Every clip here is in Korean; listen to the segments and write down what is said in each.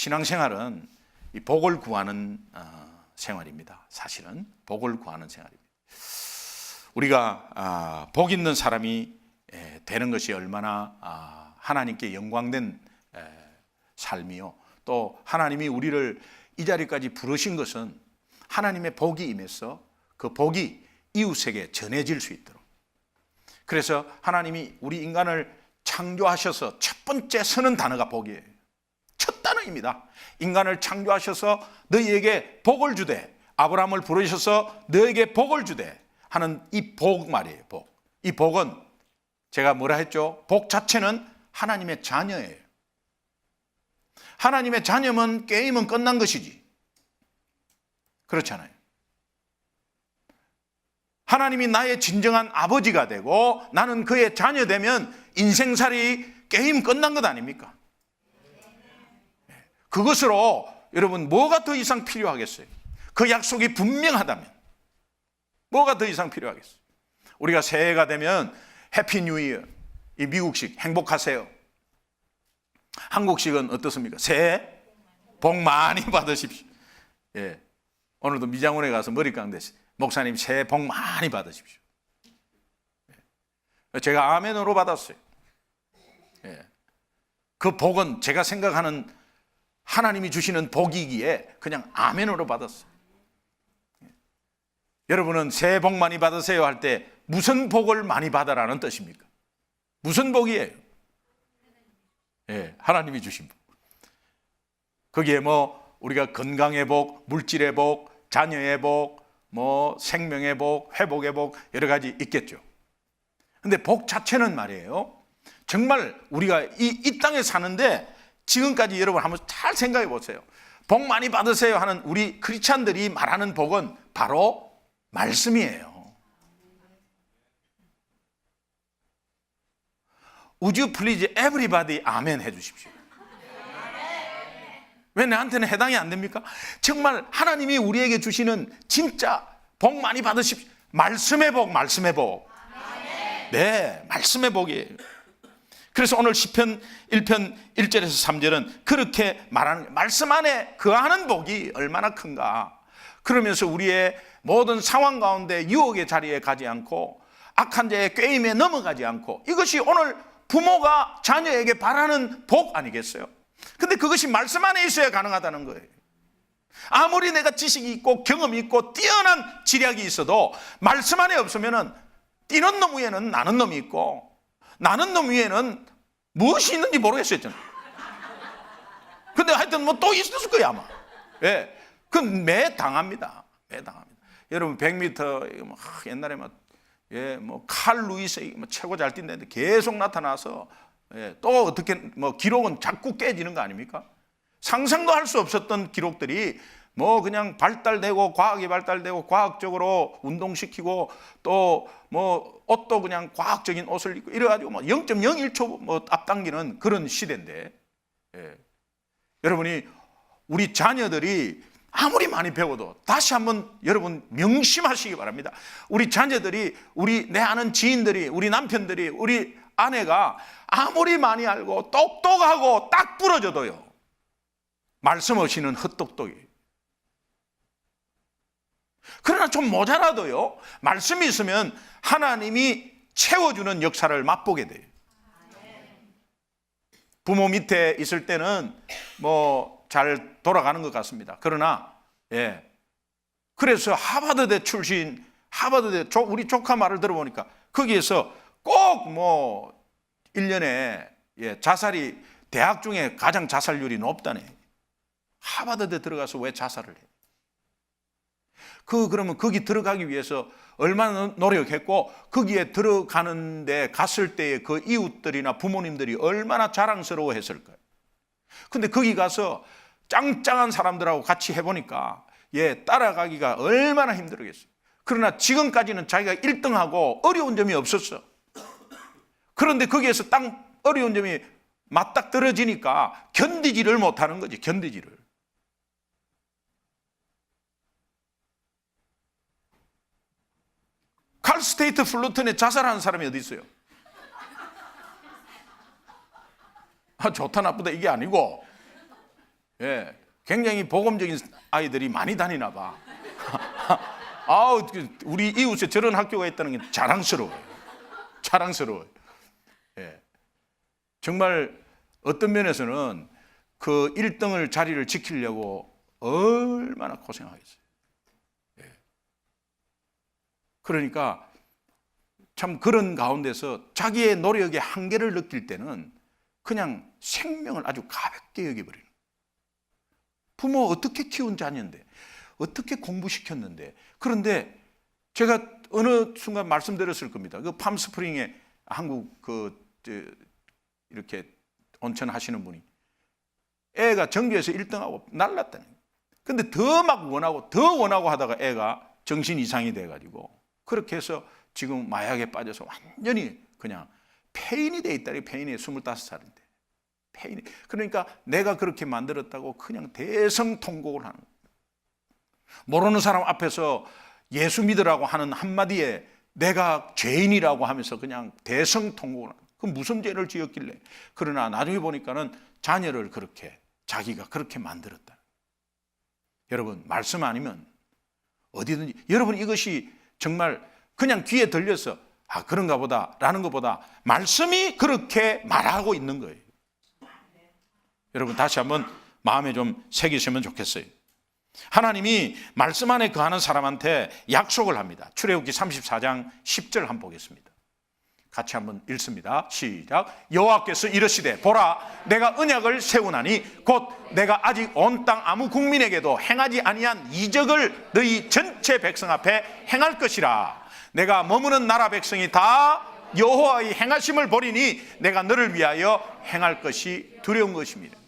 신앙생활은 이 복을 구하는 생활입니다. 사실은 복을 구하는 생활입니다. 우리가 복 있는 사람이 되는 것이 얼마나 하나님께 영광된 삶이요, 또 하나님이 우리를 이 자리까지 부르신 것은 하나님의 복이 임해서 그 복이 이웃에게 전해질 수 있도록, 그래서 하나님이 우리 인간을 창조하셔서 첫 번째 쓰는 단어가 복이에요. 첫 단어입니다. 인간을 창조하셔서 너희에게 복을 주되, 아브라함을 부르셔서 너에게 복을 주되 하는 이 복 말이에요. 복. 이 복은 제가 뭐라 했죠? 복 자체는 하나님의 자녀예요. 하나님의 자녀면 게임은 끝난 것이지. 그렇잖아요. 하나님이 나의 진정한 아버지가 되고 나는 그의 자녀 되면 인생살이 게임 끝난 것 아닙니까? 그것으로 여러분 뭐가 더 이상 필요하겠어요? 그 약속이 분명하다면 뭐가 더 이상 필요하겠어요? 우리가 새해가 되면 해피 뉴 이어, 이 미국식 행복하세요. 한국식은 어떻습니까? 새해 복 많이 받으십시오. 예. 오늘도 미장원에 가서 머리 깎는데 목사님 새해 복 많이 받으십시오. 예. 제가 아멘으로 받았어요. 예. 그 복은 제가 생각하는 하나님이 주시는 복이기에 그냥 아멘으로 받았어요. 예. 여러분은 새해 복 많이 받으세요 할 때 무슨 복을 많이 받으라는 뜻입니까? 무슨 복이에요? 예, 하나님이 주신 복. 거기에 뭐 우리가 건강의 복, 물질의 복, 자녀의 복, 뭐 생명의 복, 회복의 복 여러 가지 있겠죠. 근데 복 자체는 말이에요, 정말 우리가 이 땅에 사는데 지금까지 여러분 한번 잘 생각해 보세요. 복 많이 받으세요 하는 우리 크리스찬들이 말하는 복은 바로 말씀이에요. Would you please everybody 아멘 해 주십시오. 왜 나한테는 해당이 안 됩니까? 정말 하나님이 우리에게 주시는 진짜 복 많이 받으십시오. 말씀의 복, 말씀의 복. 네, 말씀의 복이에요. 그래서 오늘 시편 1편 1절에서 3절은 그렇게 말하는, 말씀 안에 거하는 복이 얼마나 큰가. 그러면서 우리의 모든 상황 가운데 유혹의 자리에 가지 않고 악한 자의 꾀임에 넘어가지 않고, 이것이 오늘 부모가 자녀에게 바라는 복 아니겠어요? 근데 그것이 말씀 안에 있어야 가능하다는 거예요. 아무리 내가 지식이 있고 경험이 있고 뛰어난 지략이 있어도 말씀 안에 없으면 뛰는 놈 위에는 나는 놈이 있고 나는 놈 위에는 무엇이 있는지 모르겠어요, 저는. 근데 하여튼 뭐 또 있었을 거야 아마. 예, 그건 매 당합니다. 매 당합니다. 여러분 100m 뭐 옛날에 뭐 칼 루이스 뭐 최고 잘 뛴다는데 계속 나타나서 또 어떻게 뭐 기록은 자꾸 깨지는 거 아닙니까? 상상도 할 수 없었던 기록들이 뭐 그냥 발달되고 과학이 발달되고 과학적으로 운동시키고 또 뭐 옷도 그냥 과학적인 옷을 입고 이래가지고 뭐 0.01초 뭐 앞당기는 그런 시대인데, 여러분이 우리 자녀들이 아무리 많이 배워도 다시 한번 여러분 명심하시기 바랍니다. 우리 자녀들이, 내 아는 지인들이, 우리 남편들이, 우리 아내가 아무리 많이 알고 똑똑하고 딱 부러져도요, 말씀 없이는 헛똑똑이에요. 그러나 좀 모자라도요, 말씀이 있으면 하나님이 채워주는 역사를 맛보게 돼요. 부모 밑에 있을 때는 뭐 잘 돌아가는 것 같습니다. 그러나 그래서 하버드대 출신, 하버드대 우리 조카 말을 들어보니까 거기에서 꼭 뭐 1년에 자살이 대학 중에 가장 자살률이 높다네. 하버드대 들어가서 왜 자살을 해? 그러면 거기 들어가기 위해서 얼마나 노력했고 거기에 들어가는데 갔을 때의 그 이웃들이나 부모님들이 얼마나 자랑스러워 했을까요? 근데 거기 가서 짱짱한 사람들하고 같이 해보니까 따라가기가 얼마나 힘들겠어요. 그러나 지금까지는 자기가 1등하고 어려운 점이 없었어. 그런데 거기에서 딱 어려운 점이 맞닥뜨려지니까 견디지를 못하는 거지, 견디지를. 칼스테이트 플루턴에 자살하는 사람이 어디 있어요? 좋다 나쁘다 이게 아니고, 예, 굉장히 복음적인 아이들이 많이 다니나 봐. 아우, 우리 이웃에 저런 학교가 있다는 게 자랑스러워요. 자랑스러워요. 예. 정말 어떤 면에서는 그 1등을 자리를 지키려고 얼마나 고생하겠어요. 예. 그러니까 참 그런 가운데서 자기의 노력의 한계를 느낄 때는 그냥 생명을 아주 가볍게 여겨버리는. 부모 어떻게 키운 자녀인데, 어떻게 공부시켰는데. 그런데 제가 어느 순간 말씀드렸을 겁니다. 그 팜스프링에 한국 이렇게 온천하시는 분이 애가 전교에서 1등하고 날랐다는 거예요. 근데 더 막 원하고 하다가 애가 정신 이상이 돼가지고 그렇게 해서 지금 마약에 빠져서 완전히 그냥 폐인이 돼 있다. 폐인이 25살인데. 폐인이. 그러니까 내가 그렇게 만들었다고 그냥 대성통곡을 하는 거예요. 모르는 사람 앞에서 예수 믿으라고 하는 한마디에 내가 죄인이라고 하면서 그냥 대성통곡을 하는 거예요. 그럼 무슨 죄를 지었길래. 그러나 나중에 보니까는 자녀를 그렇게 자기가 그렇게 만들었다. 여러분, 말씀 아니면 어디든지, 여러분 이것이 정말 그냥 귀에 들려서 아 그런가 보다 라는 것보다 말씀이 그렇게 말하고 있는 거예요. 여러분 다시 한번 마음에 좀 새기시면 좋겠어요. 하나님이 말씀 안에 거하는 사람한테 약속을 합니다. 출애굽기 34장 10절 한번 보겠습니다. 같이 한번 읽습니다. 시작. 여호와께서 이르시되 보라 내가 언약을 세우나니 곧 내가 아직 온 땅 아무 국민에게도 행하지 아니한 이적을 너희 전체 백성 앞에 행할 것이라. 내가 머무는 나라 백성이 다 여호와의 행하심을 보리니 내가 너를 위하여 행할 것이 두려운 것입니다.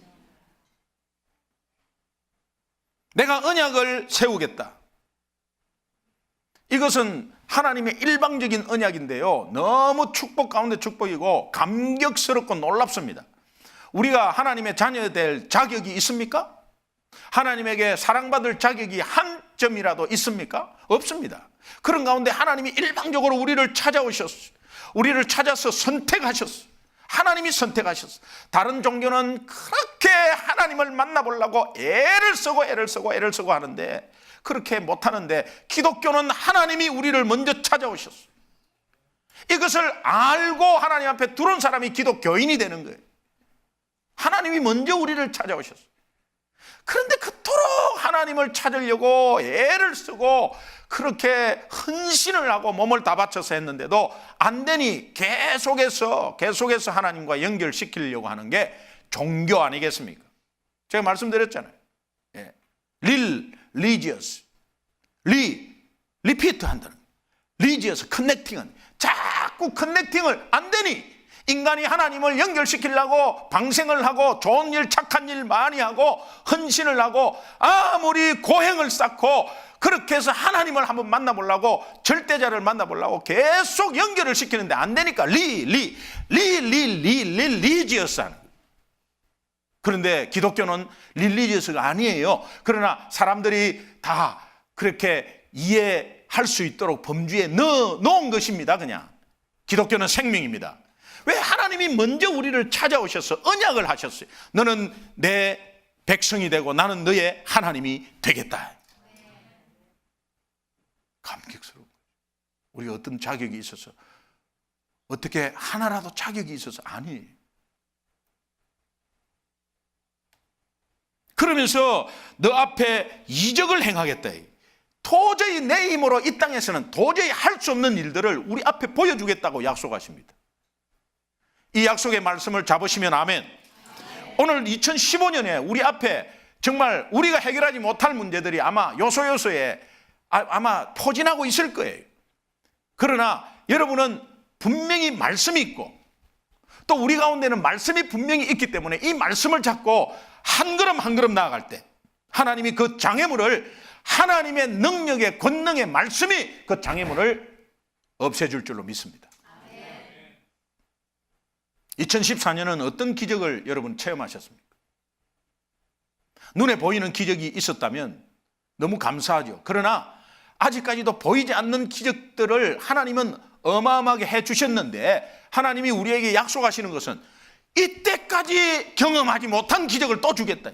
내가 언약을 세우겠다. 이것은 하나님의 일방적인 언약인데요, 너무 축복 가운데 축복이고 감격스럽고 놀랍습니다. 우리가 하나님의 자녀 될 자격이 있습니까? 하나님에게 사랑받을 자격이 한 점이라도 있습니까? 없습니다. 그런 가운데 하나님이 일방적으로 우리를 찾아오셨어요. 우리를 찾아서 선택하셨어요. 하나님이 선택하셨어요. 다른 종교는 그렇게 하나님을 만나보려고 애를 쓰고 하는데 그렇게 못하는데 기독교는 하나님이 우리를 먼저 찾아오셨어요. 이것을 알고 하나님 앞에 들어온 사람이 기독교인이 되는 거예요. 하나님이 먼저 우리를 찾아오셨어요. 그런데 그토록 하나님을 찾으려고 애를 쓰고 그렇게 헌신을 하고 몸을 다 바쳐서 했는데도 안 되니 계속해서 하나님과 연결시키려고 하는 게 종교 아니겠습니까? 제가 말씀드렸잖아요. 예. religious, repeat 한다는 religious, connecting은 자꾸 커넥팅을 안 되니 인간이 하나님을 연결시키려고 방생을 하고 좋은 일 착한 일 많이 하고 헌신을 하고 아무리 고행을 쌓고 그렇게 해서 하나님을 한번 만나보려고 절대자를 만나보려고 계속 연결을 시키는데 안 되니까 리지어스 하는 거예요. 그런데 기독교는 릴리지어스가 아니에요. 그러나 사람들이 다 그렇게 이해할 수 있도록 범주에 넣어놓은 것입니다. 그냥 기독교는 생명입니다. 왜? 하나님이 먼저 우리를 찾아오셔서 언약을 하셨어요. 너는 내 백성이 되고 나는 너의 하나님이 되겠다. 감격스러워. 우리가 어떤 자격이 있어서 어떻게 하나라도 자격이 있어서 아니에요. 그러면서 너 앞에 이적을 행하겠다. 도저히 내 힘으로 이 땅에서는 도저히 할 수 없는 일들을 우리 앞에 보여주겠다고 약속하십니다. 이 약속의 말씀을 잡으시면 아멘. 오늘 2015년에 우리 앞에 정말 우리가 해결하지 못할 문제들이 아마 요소요소에 아마 포진하고 있을 거예요. 그러나 여러분은 분명히 말씀이 있고 또 우리 가운데는 말씀이 분명히 있기 때문에 이 말씀을 잡고 한 걸음 한 걸음 나아갈 때 하나님이 그 장애물을 하나님의 능력의 권능의 말씀이 그 장애물을 없애줄 줄로 믿습니다. 2014년은 어떤 기적을 여러분 체험하셨습니까? 눈에 보이는 기적이 있었다면 너무 감사하죠. 그러나 아직까지도 보이지 않는 기적들을 하나님은 어마어마하게 해주셨는데 하나님이 우리에게 약속하시는 것은 이때까지 경험하지 못한 기적을 또 주겠다.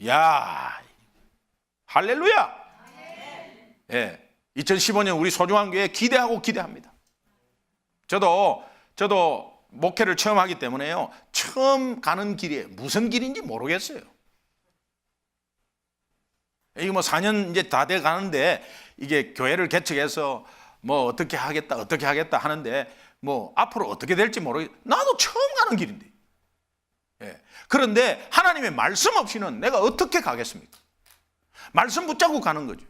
야, 할렐루야. 예, 2015년 우리 소중한 교회 기대하고 기대합니다. 저도 목회를 처음 하기 때문에요, 처음 가는 길이 무슨 길인지 모르겠어요. 이게 뭐 4년 이제 다 돼 가는데, 이게 교회를 개척해서 뭐 어떻게 하겠다 하는데, 뭐 앞으로 어떻게 될지 모르겠어요. 나도 처음 가는 길인데. 예. 그런데 하나님의 말씀 없이는 내가 어떻게 가겠습니까? 말씀 붙잡고 가는 거죠.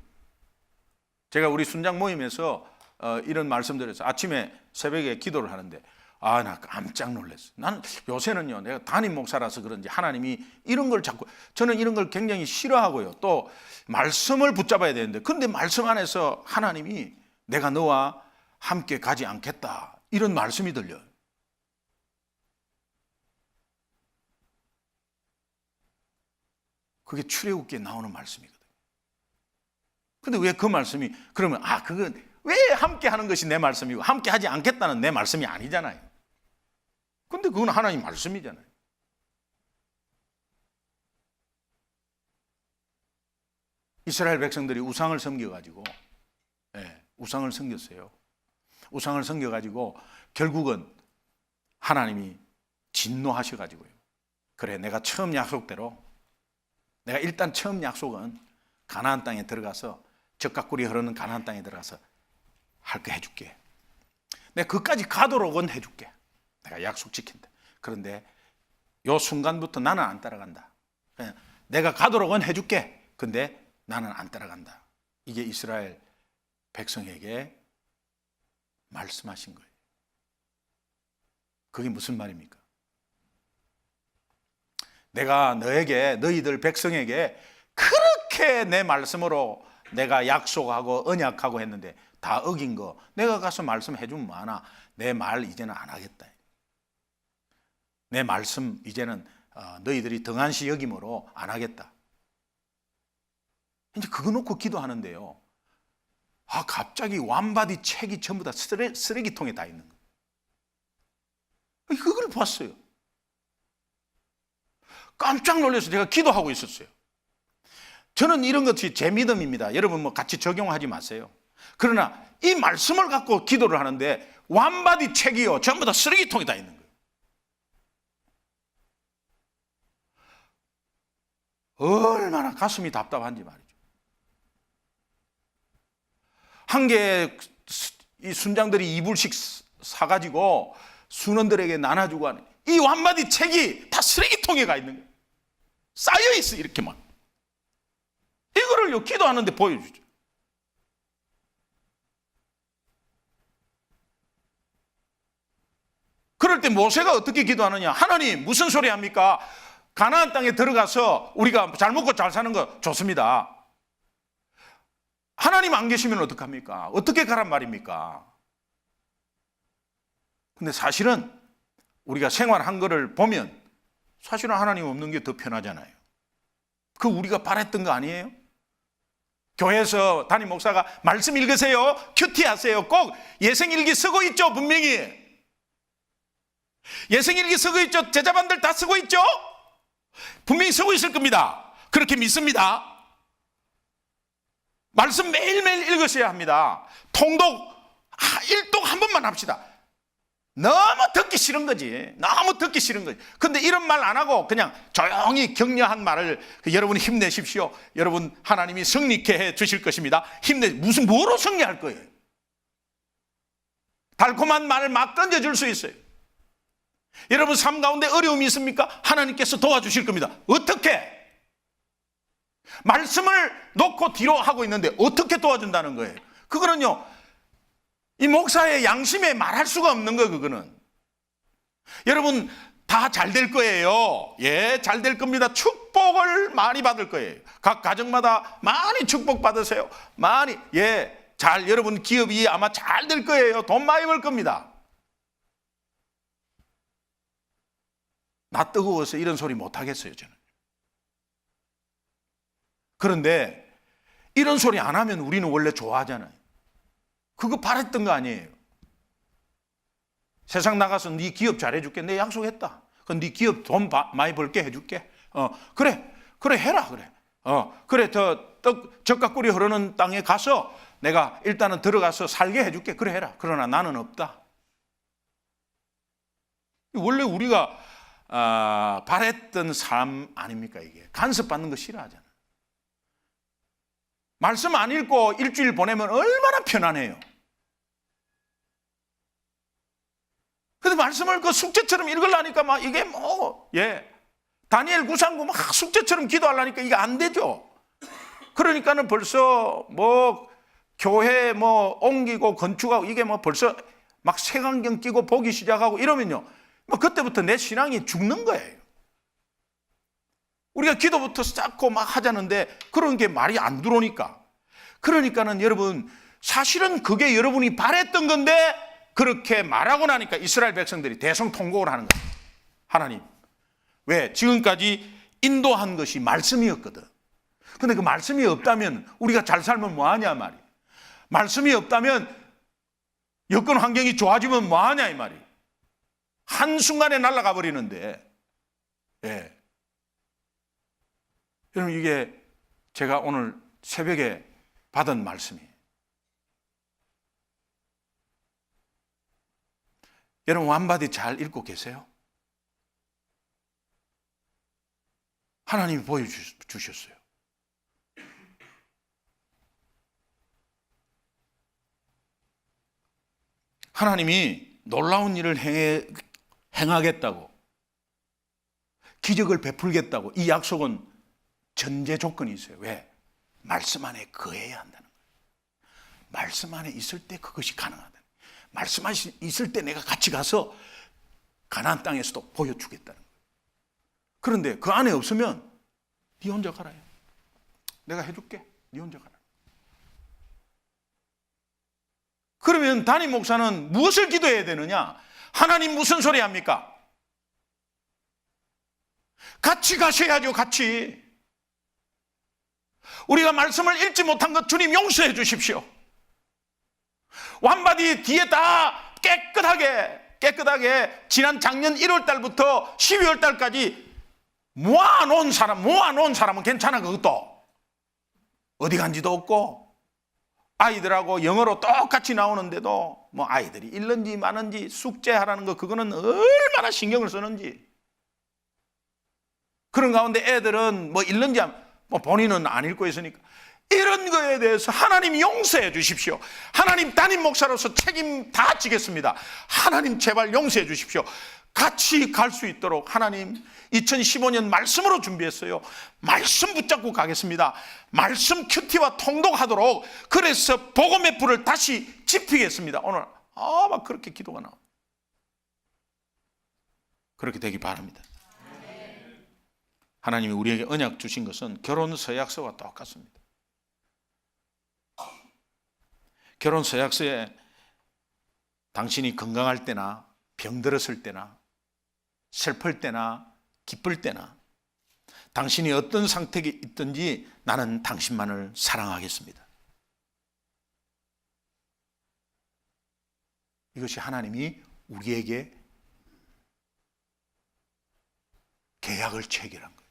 제가 우리 순장 모임에서 이런 말씀드려서 아침에 새벽에 기도를 하는데, 나 깜짝 놀랐어요. 나는 요새는요, 내가 담임 목사라서 그런지 하나님이 이런 걸 자꾸, 저는 이런 걸 굉장히 싫어하고요, 또 말씀을 붙잡아야 되는데, 근데 말씀 안에서 하나님이 내가 너와 함께 가지 않겠다, 이런 말씀이 들려요. 그게 출애굽기에 나오는 말씀이거든요. 근데 왜 그 말씀이, 그러면 그건 왜 함께 하는 것이 내 말씀이고 함께 하지 않겠다는 내 말씀이 아니잖아요. 근데 그건 하나님 말씀이잖아요. 이스라엘 백성들이 우상을 섬겨가지고, 우상을 섬겼어요. 우상을 섬겨가지고 결국은 하나님이 진노하셔가지고요, 그래, 내가 처음 약속대로, 내가 일단 처음 약속은 가나안 땅에 들어가서, 젖과 꿀이 흐르는 가나안 땅에 들어가서 할 거 해줄게. 내가 그까지 가도록은 해줄게. 내가 약속 지킨다. 그런데 요 순간부터 나는 안 따라간다. 내가 가도록은 해줄게. 근데 나는 안 따라간다. 이게 이스라엘 백성에게 말씀하신 거예요. 그게 무슨 말입니까? 내가 너희들 백성에게 그렇게 내 말씀으로 내가 약속하고 언약하고 했는데 다 어긴 거 내가 가서 말씀해 주면 많아. 내 말 이제는 안 하겠다. 내 말씀 이제는 너희들이 등한시 여김으로 안 하겠다. 이제 그거 놓고 기도하는데요, 갑자기 완바디 책이 전부 다 쓰레기통에 다 있는 거예요. 그걸 봤어요. 깜짝 놀라서 제가 기도하고 있었어요. 저는 이런 것이 제 믿음입니다. 여러분 뭐 같이 적용하지 마세요. 그러나 이 말씀을 갖고 기도를 하는데 완바디 책이요, 전부 다 쓰레기통에 다 있는 거예요. 얼마나 가슴이 답답한지 말이죠. 한 개 이 순장들이 2불씩 사가지고 순원들에게 나눠주고 하는 이 완바디 책이 다 쓰레기통에 가 있는 거예요. 쌓여있어, 이렇게만. 이거를요, 기도하는데 보여주죠. 그럴 때 모세가 어떻게 기도하느냐? 하나님, 무슨 소리 합니까? 가나안 땅에 들어가서 우리가 잘 먹고 잘 사는 거 좋습니다. 하나님 안 계시면 어떡합니까? 어떻게 가란 말입니까? 근데 사실은 우리가 생활한 거를 보면 사실은 하나님 없는 게 더 편하잖아요. 그 우리가 바랬던 거 아니에요? 교회에서 담임 목사가 말씀 읽으세요, 큐티 하세요, 꼭 예생일기 쓰고 있죠. 분명히 예생일기 쓰고 있죠. 제자반들 다 쓰고 있죠. 분명히 쓰고 있을 겁니다. 그렇게 믿습니다. 말씀 매일매일 읽으셔야 합니다. 통독, 일독 한 번만 합시다. 너무 듣기 싫은 거지. 너무 듣기 싫은 거지. 근데 이런 말 안 하고 그냥 조용히 격려한 말을, 여러분 힘내십시오. 여러분 하나님이 승리케 해 주실 것입니다. 무슨 뭐로 승리할 거예요? 달콤한 말을 막 던져줄 수 있어요. 여러분 삶 가운데 어려움이 있습니까? 하나님께서 도와주실 겁니다. 어떻게? 말씀을 놓고 뒤로 하고 있는데 어떻게 도와준다는 거예요? 그거는요, 이 목사의 양심에 말할 수가 없는 거예요. 그거는 여러분 다 잘 될 거예요. 예, 잘 될 겁니다. 축복을 많이 받을 거예요. 각 가정마다 많이 축복 받으세요. 많이, 여러분 기업이 아마 잘 될 거예요. 돈 많이 벌 겁니다. 나 뜨거워서 이런 소리 못 하겠어요, 저는. 그런데 이런 소리 안 하면 우리는 원래 좋아하잖아요. 그거 바랬던 거 아니에요. 세상 나가서 네 기업 잘해줄게. 내 약속했다. 그럼 네 기업 돈 많이 벌게 해줄게. 그래. 그래 해라 그래. 그래 젖과 꿀이 흐르는 땅에 가서 내가 일단은 들어가서 살게 해줄게. 그래 해라. 그러나 나는 없다. 원래 우리가 바랬던 삶 아닙니까 이게. 간섭받는 거 싫어하잖아. 말씀 안 읽고 일주일 보내면 얼마나 편안해요. 근데 말씀을 그 숙제처럼 읽으려니까 막 이게 다니엘 구상구 막 숙제처럼 기도하려니까 이게 안 되죠. 그러니까는 벌써 교회 옮기고 건축하고 이게 벌써 막 색안경 끼고 보기 시작하고 이러면요. 그때부터 내 신앙이 죽는 거예요. 우리가 기도부터 쌓고 막 하자는데 그런 게 말이 안 들어오니까. 그러니까는 여러분 사실은 그게 여러분이 바랬던 건데 그렇게 말하고 나니까 이스라엘 백성들이 대성통곡을 하는 거예요. 하나님. 왜? 지금까지 인도한 것이 말씀이었거든. 근데 그 말씀이 없다면 우리가 잘 살면 뭐하냐 말이에요. 말씀이 없다면 여건 환경이 좋아지면 뭐하냐 이 말이에요. 한순간에 날아가 버리는데. 예. 여러분 이게 제가 오늘 새벽에 받은 말씀이에요. 여러분 완바디 잘 읽고 계세요? 하나님이 보여주셨어요. 하나님이 놀라운 일을 행하겠다고, 기적을 베풀겠다고, 이 약속은 전제 조건이 있어요. 왜? 말씀 안에 거해야 한다는 거예요. 말씀 안에 있을 때 그것이 가능하다. 말씀 안에 있을 때 내가 같이 가서 가나안 땅에서도 보여주겠다는 거예요. 그런데 그 안에 없으면 네 혼자 가라요. 내가 해줄게. 네 혼자 가라. 그러면 담임 목사는 무엇을 기도해야 되느냐? 하나님 무슨 소리 합니까? 같이 가셔야죠. 같이. 우리가 말씀을 읽지 못한 것 주님 용서해 주십시오. 완바디 뒤에 다 깨끗하게 지난 작년 1월 달부터 12월 달까지 모아놓은 사람은 괜찮아. 그것도 어디 간지도 없고 아이들하고 영어로 똑같이 나오는데도 아이들이 읽는지 마는지 숙제하라는 거 그거는 얼마나 신경을 쓰는지. 그런 가운데 애들은 읽는지 본인은 안 읽고 있으니까 이런 거에 대해서 하나님 용서해 주십시오. 하나님 담임 목사로서 책임 다 지겠습니다. 하나님 제발 용서해 주십시오. 같이 갈 수 있도록 하나님 2015년 말씀으로 준비했어요. 말씀 붙잡고 가겠습니다. 말씀 큐티와 통독하도록 그래서 복음의 불을 다시 지피겠습니다. 오늘 막 그렇게 기도가 나옵니다. 그렇게 되기 바랍니다. 하나님이 우리에게 언약 주신 것은 결혼 서약서와 똑같습니다. 결혼 서약서에 당신이 건강할 때나 병들었을 때나 슬플 때나 기쁠 때나 당신이 어떤 상태에 있든지 나는 당신만을 사랑하겠습니다. 이것이 하나님이 우리에게 계약을 체결한 거예요.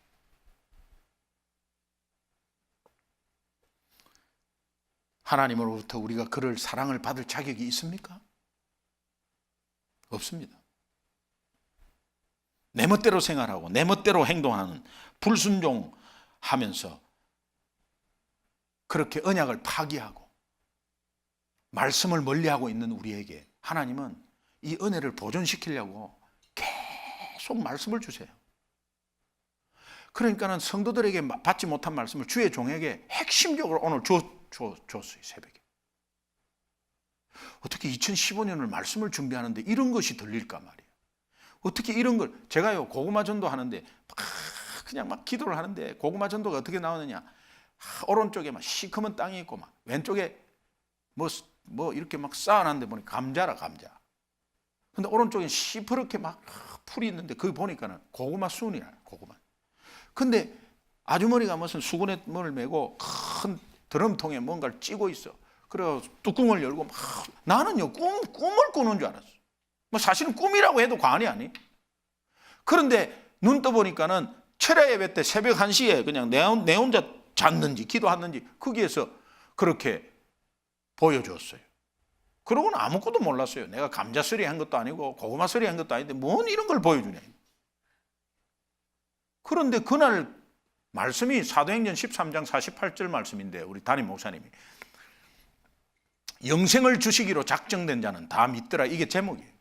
하나님으로부터 우리가 그를 사랑을 받을 자격이 있습니까? 없습니다. 내 멋대로 생활하고 내 멋대로 행동하는 불순종하면서 그렇게 언약을 파기하고 말씀을 멀리하고 있는 우리에게 하나님은 이 은혜를 보존시키려고 계속 말씀을 주세요. 그러니까는 성도들에게 받지 못한 말씀을 주의 종에게 핵심적으로 오늘 줬어요. 새벽에. 어떻게 2015년을 말씀을 준비하는데 이런 것이 들릴까 말이에요. 어떻게 이런 걸, 제가요 고구마 전도 하는데 그냥 막 기도를 하는데 고구마 전도가 어떻게 나오느냐, 오른쪽에 막 시커먼 땅이 있고 막 왼쪽에 뭐 이렇게 막 쌓아놨는데 보니 감자라 감자. 근데 오른쪽에 시퍼렇게 막 풀이 있는데 그거 보니까는 고구마 순이야. 고구마. 근데 아주머니가 무슨 수건을 메고 큰 드럼통에 뭔가를 찌고 있어. 그래서 뚜껑을 열고 막 나는요 꿈을 꾸는 줄 알았어. 사실은 꿈이라고 해도 과언이 아니. 그런데 눈 떠보니까는 철야 예배 때 새벽 1시에 그냥 내 혼자 잤는지 기도했는지 거기에서 그렇게 보여줬어요. 그러고는 아무것도 몰랐어요. 내가 감자서리 한 것도 아니고 고구마서리 한 것도 아닌데 뭔 이런 걸 보여주냐. 그런데 그날 말씀이 사도행전 13장 48절 말씀인데 우리 담임 목사님이 영생을 주시기로 작정된 자는 다 믿더라. 이게 제목이에요.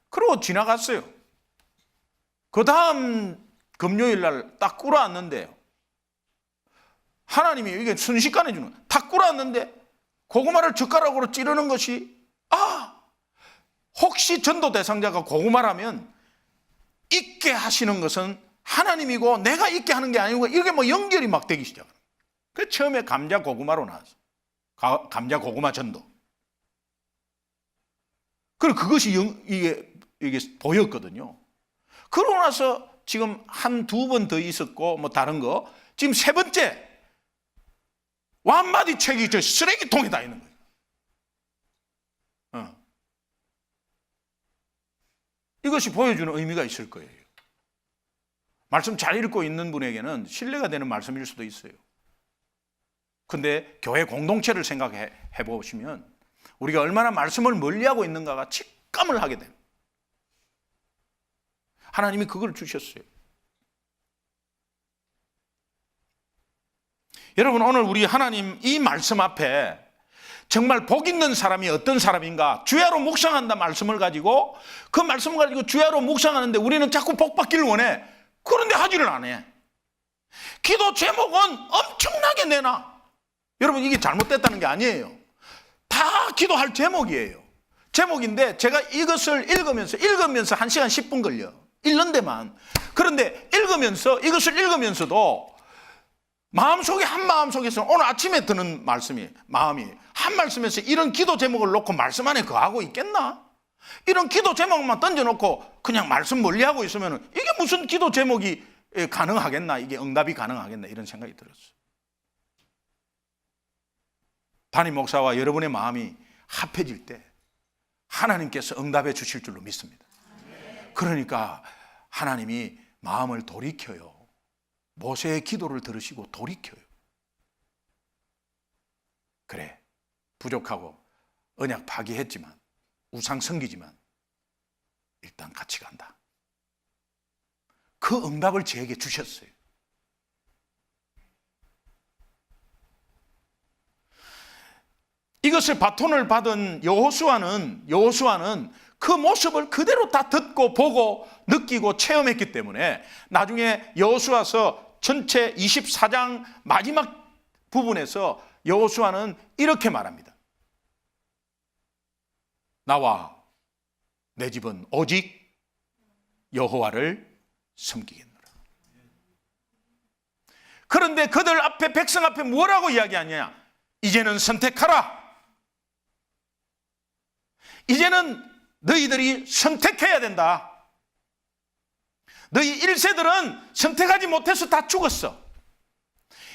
그러고 지나갔어요. 그 다음 금요일 날 딱 꿇어왔는데요. 하나님이 이게 순식간에 주는 거예요. 탁 꿇어왔는데 고구마를 젓가락으로 찌르는 것이 혹시 전도 대상자가 고구마라면 잊게 하시는 것은 하나님이고 내가 잊게 하는 게 아니고 이게 뭐 연결이 막 되기 시작해요. 그 처음에 감자 고구마로 나왔어요. 감자 고구마 전도. 그리고 그것이 이게 보였거든요. 그러고 나서 지금 한두 번 더 있었고 뭐 다른 거 지금 세 번째 완마디 책이 저 쓰레기통에다 있는 거예요. 이것이 보여주는 의미가 있을 거예요. 말씀 잘 읽고 있는 분에게는 신뢰가 되는 말씀일 수도 있어요. 근데 교회 공동체를 생각해 보시면 우리가 얼마나 말씀을 멀리하고 있는가가 직감을 하게 됩니다. 하나님이 그걸 주셨어요. 여러분 오늘 우리 하나님 이 말씀 앞에 정말 복 있는 사람이 어떤 사람인가 주야로 묵상한다 말씀을 가지고 그 말씀을 가지고 주야로 묵상하는데 우리는 자꾸 복 받기를 원해. 그런데 하지를 안 해. 기도 제목은 엄청나게 내놔. 여러분 이게 잘못됐다는 게 아니에요. 다 기도할 제목이에요. 제목인데 제가 이것을 읽으면서 1시간 10분 걸려. 읽는 데만. 그런데 이것을 읽으면서도 마음속에 한마음속에서 오늘 아침에 드는 마음이 한 말씀에서 이런 기도 제목을 놓고 말씀 안에 거하고 있겠나? 이런 기도 제목만 던져놓고 그냥 말씀 멀리하고 있으면 이게 무슨 기도 제목이 가능하겠나? 이게 응답이 가능하겠나? 이런 생각이 들었어요. 담임 목사와 여러분의 마음이 합해질 때 하나님께서 응답해 주실 줄로 믿습니다. 그러니까 하나님이 마음을 돌이켜요. 모세의 기도를 들으시고 돌이켜요. 그래, 부족하고 언약 파기했지만 우상 섬기지만 일단 같이 간다. 그 응답을 저에게 주셨어요. 이것을 바톤을 받은 여호수아는 그 모습을 그대로 다 듣고 보고 느끼고 체험했기 때문에 나중에 여호수아서 전체 24장 마지막 부분에서 여호수아는 이렇게 말합니다. 나와 내 집은 오직 여호와를 섬기겠노라. 그런데 그들 앞에 백성 앞에 뭐라고 이야기하냐? 이제는 선택하라. 이제는 너희들이 선택해야 된다. 너희 1세들은 선택하지 못해서 다 죽었어.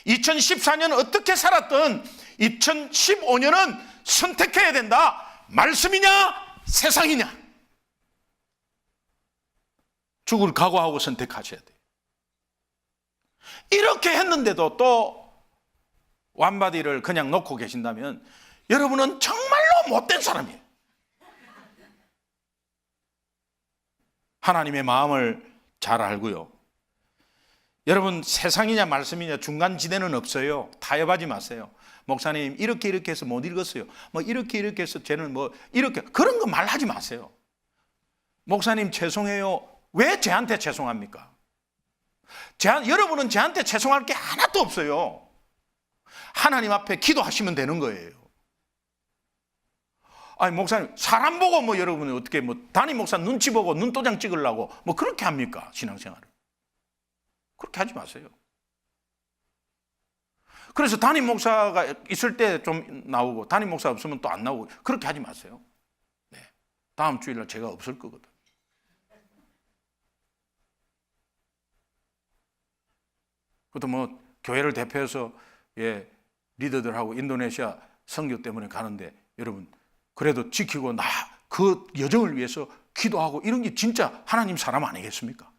2014년 어떻게 살았든 2015년은 선택해야 된다. 말씀이냐 세상이냐. 죽을 각오하고 선택하셔야 돼요. 이렇게 했는데도 또 완바디를 그냥 놓고 계신다면 여러분은 정말로 못된 사람이에요. 하나님의 마음을 잘 알고요. 여러분 세상이냐 말씀이냐 중간지대는 없어요. 타협하지 마세요. 목사님 이렇게 해서 못 읽었어요. 뭐 이렇게 해서 쟤는 뭐 이렇게 그런 거 말하지 마세요. 목사님 죄송해요. 왜 쟤한테 죄송합니까? 여러분은 쟤한테 죄송할 게 하나도 없어요. 하나님 앞에 기도하시면 되는 거예요. 아니 목사님 사람 보고 뭐 여러분이 어떻게 뭐 담임 목사 눈치 보고 눈도장 찍으려고 뭐 그렇게 합니까? 신앙생활을 그렇게 하지 마세요. 그래서 담임 목사가 있을 때 좀 나오고 담임 목사 없으면 또 안 나오고 그렇게 하지 마세요. 네. 다음 주일날 제가 없을 거거든. 그것도 뭐 교회를 대표해서 리더들하고 인도네시아 선교 때문에 가는데 여러분 그래도 지키고 그 여정을 위해서 기도하고 이런 게 진짜 하나님 사람 아니겠습니까?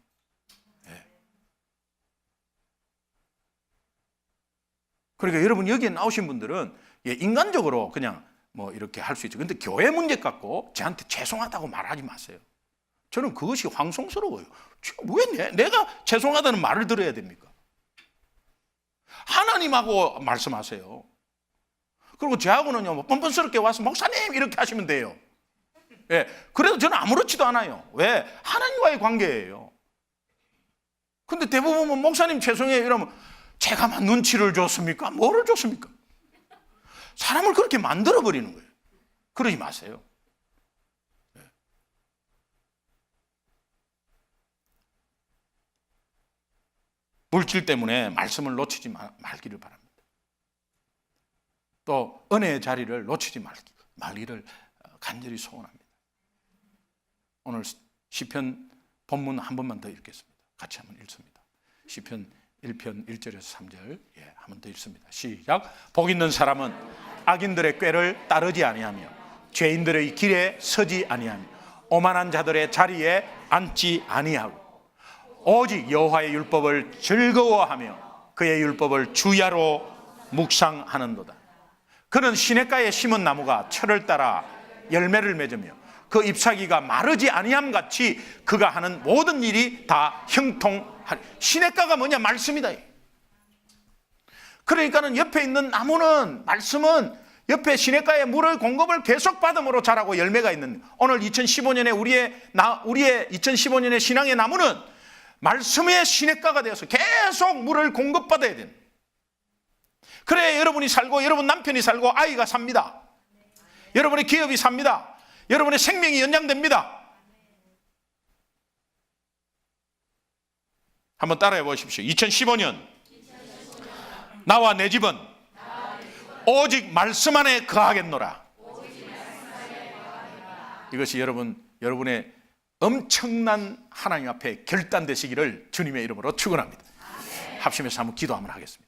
그러니까 여러분 여기에 나오신 분들은 인간적으로 그냥 뭐 이렇게 할 수 있죠. 근데 교회 문제 갖고 저한테 죄송하다고 말하지 마세요. 저는 그것이 황송스러워요. 왜 내가 죄송하다는 말을 들어야 됩니까? 하나님하고 말씀하세요. 그리고 저하고는요, 뭐 뻔뻔스럽게 와서 목사님 이렇게 하시면 돼요. 예, 그래도 저는 아무렇지도 않아요. 왜? 하나님과의 관계예요. 근데 대부분 목사님 죄송해요 이러면 제가 막 눈치를 줬습니까? 뭐를 줬습니까? 사람을 그렇게 만들어버리는 거예요. 그러지 마세요. 예. 물질 때문에 말씀을 놓치지 말기를 바랍니다. 또 은혜의 자리를 놓치지 말기를 간절히 소원합니다. 오늘 시편 본문 한 번만 더 읽겠습니다. 같이 한번 읽습니다. 시편 1편 1절에서 3절 한 번 더 읽습니다. 시작. 복 있는 사람은 악인들의 꾀를 따르지 아니하며 죄인들의 길에 서지 아니하며 오만한 자들의 자리에 앉지 아니하고 오직 여호와의 율법을 즐거워하며 그의 율법을 주야로 묵상하는도다. 그는 시냇가에 심은 나무가 철을 따라 열매를 맺으며 그 잎사귀가 마르지 아니함 같이 그가 하는 모든 일이 다 형통하리. 시냇가가 뭐냐? 말씀이다. 그러니까는 옆에 있는 나무는, 말씀은 옆에 시냇가에 물을 공급을 계속 받음으로 자라고 열매가 있는, 오늘 2015년에 우리의 2015년의 신앙의 나무는 말씀의 시냇가가 되어서 계속 물을 공급받아야 됩니다. 그래야 여러분이 살고 여러분 남편이 살고 아이가 삽니다. 여러분의 기업이 삽니다. 여러분의 생명이 연장됩니다. 한번 따라해 보십시오. 2015년 나와 내 집은 오직 말씀 안에 거하겠노라. 이것이 여러분의 엄청난 하나님 앞에 결단되시기를 주님의 이름으로 축원합니다. 합심해서 한번 기도 한번 하겠습니다.